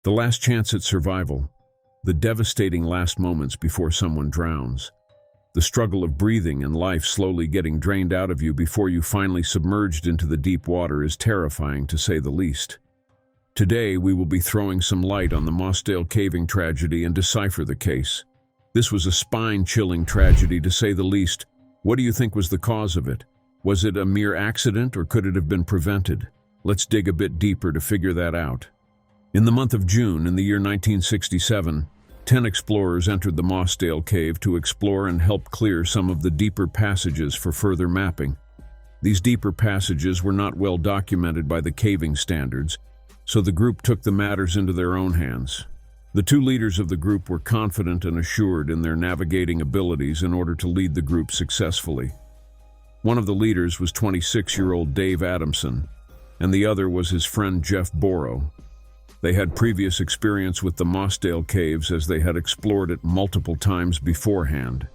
The last chance at survival, the devastating last moments before someone drowns, the struggle of breathing and life slowly getting drained out of you before you finally submerged into the deep water is terrifying to say the least. Today, we will be throwing some light on the Mossdale caving tragedy and decipher the case. This was a spine-chilling tragedy to say the least. What do you think was the cause of it? Was it a mere accident or could it have been prevented? Let's dig a bit deeper to figure that out. In the month of June in the year 1967, 10 explorers entered the Mossdale Cave to explore and help clear some of the deeper passages for further mapping. These deeper passages were not well documented by the caving standards, so the group took the matters into their own hands. The two leaders of the group were confident and assured in their navigating abilities in order to lead the group successfully. One of the leaders was 26-year-old Dave Adamson, and the other was his friend Jeff Borrow. They had previous experience with the Mossdale Caves as they had explored it multiple times beforehand.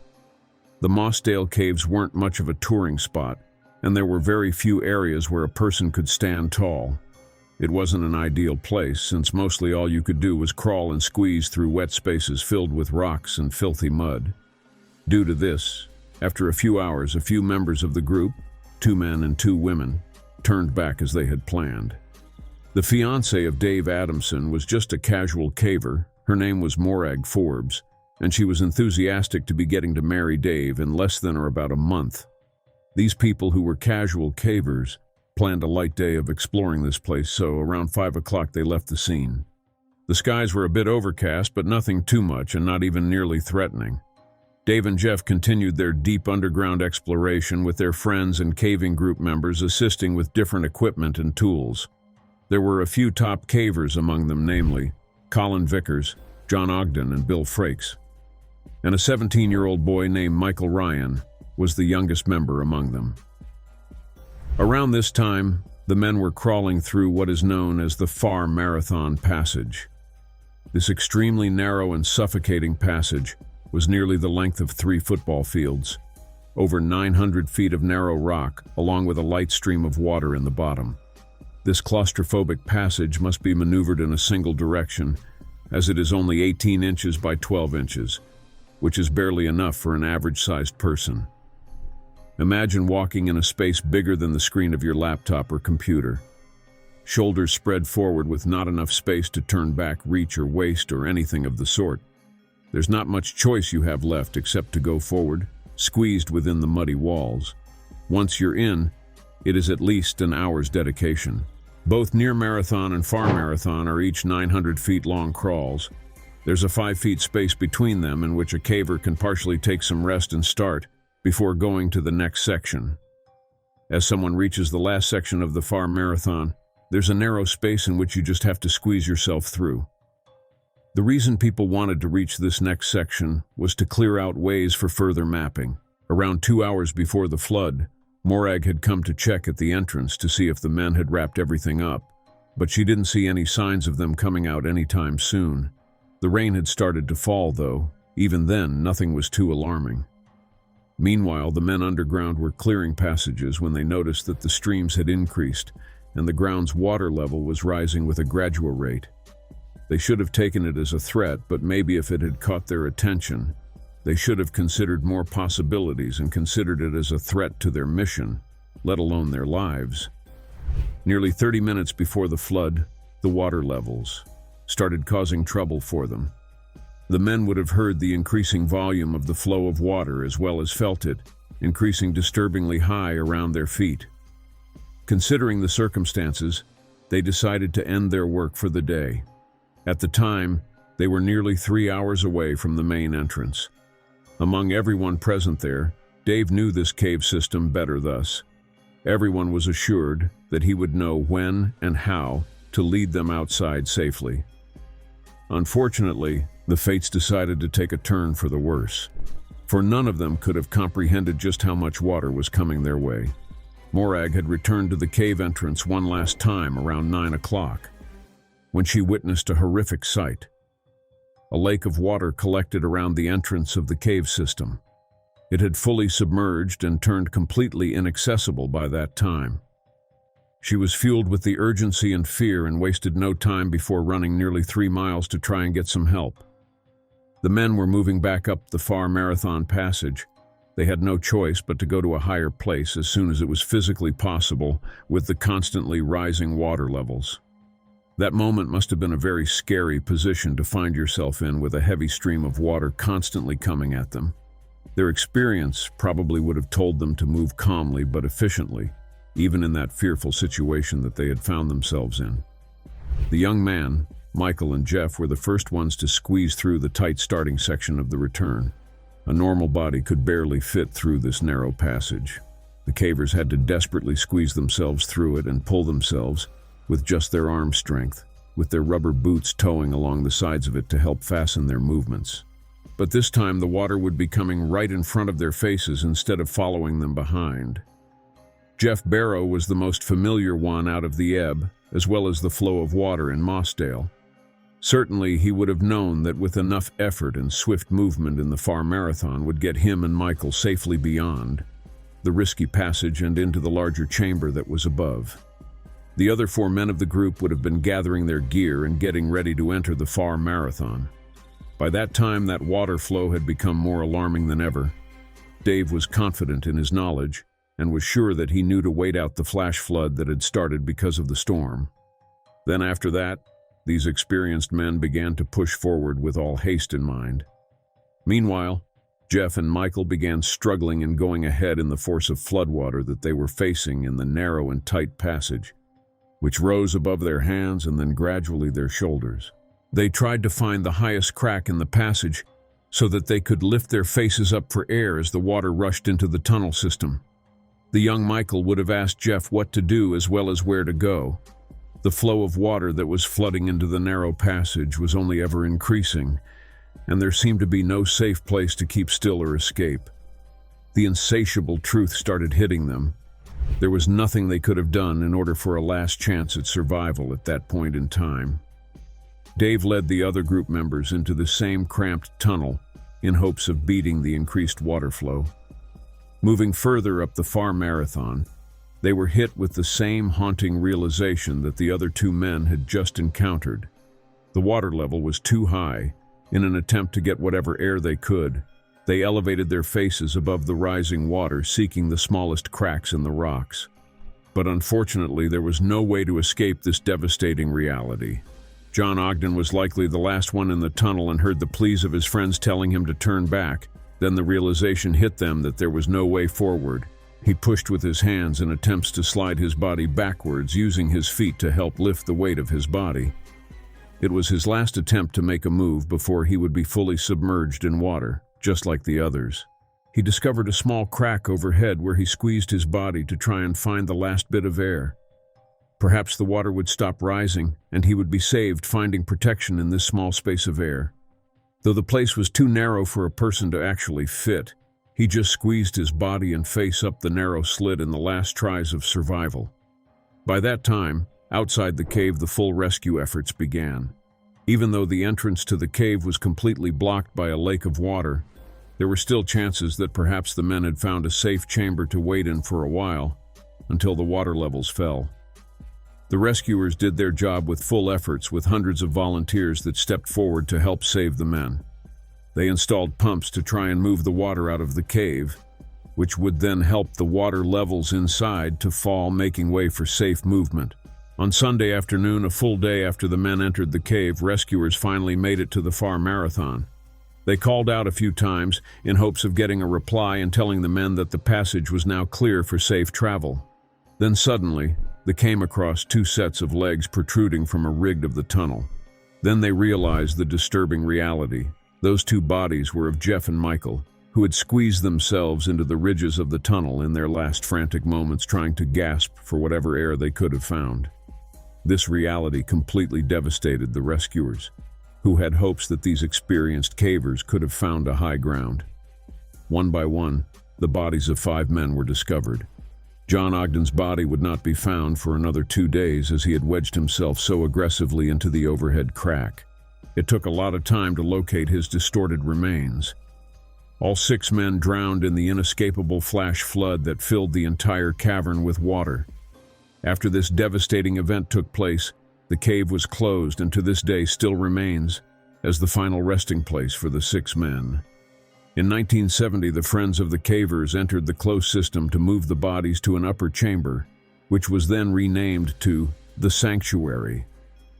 The Mossdale Caves weren't much of a touring spot, and there were very few areas where a person could stand tall. It wasn't an ideal place, since mostly all you could do was crawl and squeeze through wet spaces filled with rocks and filthy mud. Due to this, after a few hours, a few members of the group, 2 men and 2 women, turned back as they had planned. The fiancée of Dave Adamson was just a casual caver. Her name was Morag Forbes, and she was enthusiastic to be getting to marry Dave in less than or about a month. These people who were casual cavers planned a light day of exploring this place, so around 5 o'clock they left the scene. The skies were a bit overcast, but nothing too much and not even nearly threatening. Dave and Jeff continued their deep underground exploration with their friends and caving group members assisting with different equipment and tools. There were a few top cavers among them, namely Colin Vickers, John Ogden, and Bill Frakes. And a 17-year-old boy named Michael Ryan was the youngest member among them. Around this time, the men were crawling through what is known as the Far Marathon Passage. This extremely narrow and suffocating passage was nearly the length of 3 football fields, over 900 feet of narrow rock, along with a light stream of water in the bottom. This claustrophobic passage must be maneuvered in a single direction, as it is only 18 inches by 12 inches, which is barely enough for an average-sized person. Imagine walking in a space bigger than the screen of your laptop or computer. Shoulders spread forward with not enough space to turn back, reach, or waist, or anything of the sort. There's not much choice you have left except to go forward, squeezed within the muddy walls. Once you're in, it is at least an hour's dedication. Both near marathon and far marathon are each 900 feet long crawls. There's a 5 feet space between them in which a caver can partially take some rest and start before going to the next section. As someone reaches the last section of the far marathon, there's a narrow space in which you just have to squeeze yourself through. The reason people wanted to reach this next section was to clear out ways for further mapping. Around 2 hours before the flood, Morag had come to check at the entrance to see if the men had wrapped everything up, but she didn't see any signs of them coming out anytime soon. The rain had started to fall, though. Even then, nothing was too alarming. Meanwhile, the men underground were clearing passages when they noticed that the streams had increased and the ground's water level was rising with a gradual rate. They should have taken it as a threat, but maybe if it had caught their attention, they should have considered more possibilities and considered it as a threat to their mission, let alone their lives. Nearly 30 minutes before the flood, the water levels started causing trouble for them. The men would have heard the increasing volume of the flow of water as well as felt it, increasing disturbingly high around their feet. Considering the circumstances, they decided to end their work for the day. At the time, they were nearly 3 hours away from the main entrance. Among everyone present there, Dave knew this cave system better thus. Everyone was assured that he would know when and how to lead them outside safely. Unfortunately, the fates decided to take a turn for the worse, for none of them could have comprehended just how much water was coming their way. Morag had returned to the cave entrance one last time around 9 o'clock, when she witnessed a horrific sight. A lake of water collected around the entrance of the cave system. It had fully submerged and turned completely inaccessible by that time. She was fueled with the urgency and fear and wasted no time before running nearly 3 miles to try and get some help. The men were moving back up the far marathon passage. They had no choice but to go to a higher place as soon as it was physically possible with the constantly rising water levels. That moment must have been a very scary position to find yourself in, with a heavy stream of water constantly coming at them. Their experience probably would have told them to move calmly but efficiently, even in that fearful situation that they had found themselves in. The young man, Michael, and Jeff were the first ones to squeeze through the tight starting section of the return. A normal body could barely fit through this narrow passage. The cavers had to desperately squeeze themselves through it and pull themselves with just their arm strength, with their rubber boots towing along the sides of it to help fasten their movements. But this time the water would be coming right in front of their faces instead of following them behind. Jeff Barrow was the most familiar one out of the ebb, as well as the flow of water in Mossdale. Certainly he would have known that with enough effort and swift movement in the far marathon would get him and Michael safely beyond the risky passage and into the larger chamber that was above. The other 4 men of the group would have been gathering their gear and getting ready to enter the far marathon. By that time, that water flow had become more alarming than ever. Dave was confident in his knowledge and was sure that he knew to wait out the flash flood that had started because of the storm. Then after that, these experienced men began to push forward with all haste in mind. Meanwhile, Jeff and Michael began struggling and going ahead in the force of floodwater that they were facing in the narrow and tight passage, which rose above their hands and then gradually their shoulders. They tried to find the highest crack in the passage so that they could lift their faces up for air as the water rushed into the tunnel system. The young Michael would have asked Jeff what to do as well as where to go. The flow of water that was flooding into the narrow passage was only ever increasing, and there seemed to be no safe place to keep still or escape. The insatiable truth started hitting them. There was nothing they could have done in order for a last chance at survival at that point in time. Dave led the other group members into the same cramped tunnel in hopes of beating the increased water flow. Moving further up the far marathon, they were hit with the same haunting realization that the other 2 men had just encountered. The water level was too high. In an attempt to get whatever air they could, they elevated their faces above the rising water, seeking the smallest cracks in the rocks. But unfortunately, there was no way to escape this devastating reality. John Ogden was likely the last one in the tunnel and heard the pleas of his friends telling him to turn back. Then the realization hit them that there was no way forward. He pushed with his hands in attempts to slide his body backwards, using his feet to help lift the weight of his body. It was his last attempt to make a move before he would be fully submerged in water, just like the others. He discovered a small crack overhead where he squeezed his body to try and find the last bit of air. Perhaps the water would stop rising, and he would be saved, finding protection in this small space of air. Though the place was too narrow for a person to actually fit, he just squeezed his body and face up the narrow slit in the last tries of survival. By that time, outside the cave, the full rescue efforts began. Even though the entrance to the cave was completely blocked by a lake of water, there were still chances that perhaps the men had found a safe chamber to wait in for a while, until the water levels fell. The rescuers did their job with full efforts, with hundreds of volunteers that stepped forward to help save the men. They installed pumps to try and move the water out of the cave, which would then help the water levels inside to fall, making way for safe movement. On Sunday afternoon, a full day after the men entered the cave, rescuers finally made it to the far marathon. They called out a few times in hopes of getting a reply and telling the men that the passage was now clear for safe travel. Then suddenly, they came across 2 sets of legs protruding from a rig of the tunnel. Then they realized the disturbing reality. Those 2 bodies were of Jeff and Michael, who had squeezed themselves into the ridges of the tunnel in their last frantic moments, trying to gasp for whatever air they could have found. This reality completely devastated the rescuers, who had hopes that these experienced cavers could have found a high ground. One by one, the bodies of 5 men were discovered. John Ogden's body would not be found for another 2 days, as he had wedged himself so aggressively into the overhead crack. It took a lot of time to locate his distorted remains. All 6 men drowned in the inescapable flash flood that filled the entire cavern with water. After this devastating event took place, the cave was closed and to this day still remains as the final resting place for the 6 men. In 1970, the Friends of the Cavers entered the closed system to move the bodies to an upper chamber, which was then renamed to the Sanctuary.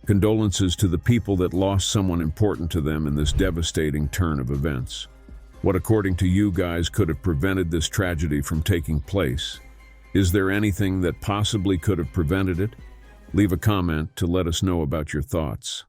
Condolences to the people that lost someone important to them in this devastating turn of events. What, according to you guys, could have prevented this tragedy from taking place? Is there anything that possibly could have prevented it? Leave a comment to let us know about your thoughts.